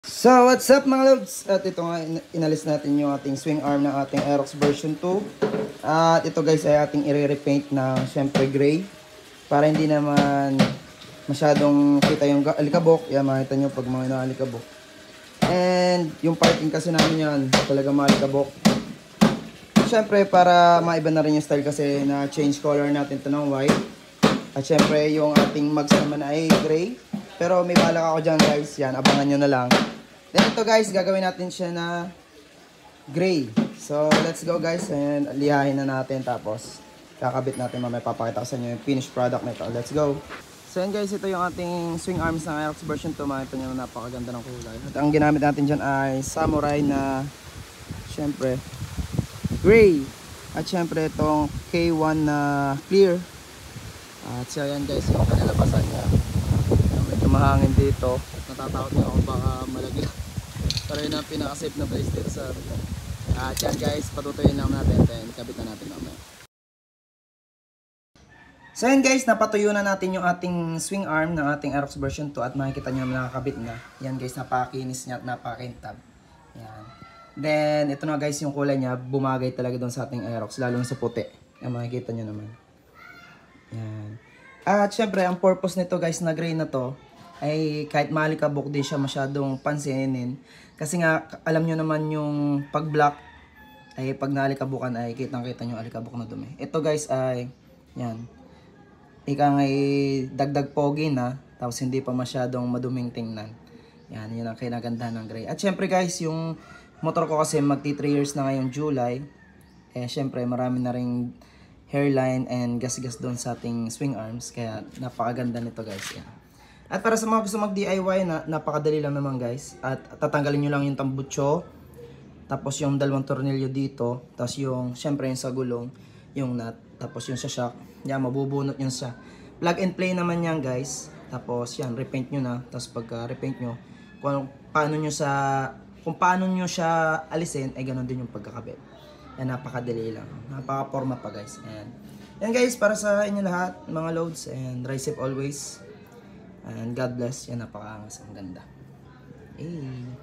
So, what's up mga lods? At ito nga, inalis natin yung ating swing arm ng ating Aerox version 2. At ito guys ay ating i-repaint na syempre gray. Para hindi naman masyadong kita yung alikabok. Yan, makita nyo pag mga alikabok. And yung parking kasi namin yan, talaga maalikabok. Syempre para maiba na rin yung style kasi na-change color natin ito ng white. At syempre yung ating mags naman ay gray. Pero may balak ako dyan guys, yan, abangan nyo na lang. Then ito guys, gagawin natin siya na gray. So let's go guys, and lihahin na natin tapos kakabit natin mamaya, papakita ko sa inyo yung finished product na ito. Let's go! So yan guys, ito yung ating swing arms ng Aerox version 2. Makita nyo napakaganda ng kulay. At ang ginamit natin dyan ay samurai na syempre gray. At syempre itong K1 na clear. At so yan guys, yung kanalabasan niya. Medyo mahangin dito. Natatakot niya ako baka malaglag. Pero yun ang pinaka-safe na place dito sa at yan guys, patutuyin lang natin. Then kabit na natin mamaya. So yan guys, napatuyo na natin yung ating swing arm ng ating Aerox version 2. At makikita nyo na nakakabit na. Yan guys, napakinis niya at napakintab. Yan. Then ito na guys, yung kulay niya bumagay talaga doon sa ating Aerox, lalo sa puti. Yan, makikita nyo naman. Yan. At syempre, ang purpose nito guys na gray na to ay kahit maalikabok din siya masyadong pansinin. Kasi nga, alam nyo naman yung pag-block ay pag naalikabukan ay kitang-kita nyo alikabok na dumi. Ito guys ay, yan. Ika nga dagdag pogi na, tapos hindi pa masyadong maduming tingnan. Yan, yun ang kinagandahan ng gray. At syempre guys, yung motor ko kasi magti 3 years na ngayong July. Eh syempre, marami na ring hairline and gas-gas doon sa ating swing arms. Kaya napakaganda nito guys. Yan. At para sa mga gusto mag-DIY, napakadali lang naman guys. At tatanggalin nyo lang yung tambutso. Tapos yung dalawang tornilyo dito. Tapos yung, syempre yung sa gulong, yung nut. Tapos yung sa shock. Yan, mabubunot yun sa plug and play naman yan guys. Tapos yan, repaint nyo na. Tapos pagka repaint nyo, kung paano nyo siya alisin, ay ganun din yung pagkakabit. Yan, napakadali lang. Napaka-format pa guys. Ayan. Yan guys, para sa inyo lahat, mga loads. And drive safe always. And God bless. Yan, napaka-angas. Ang ganda. Hey.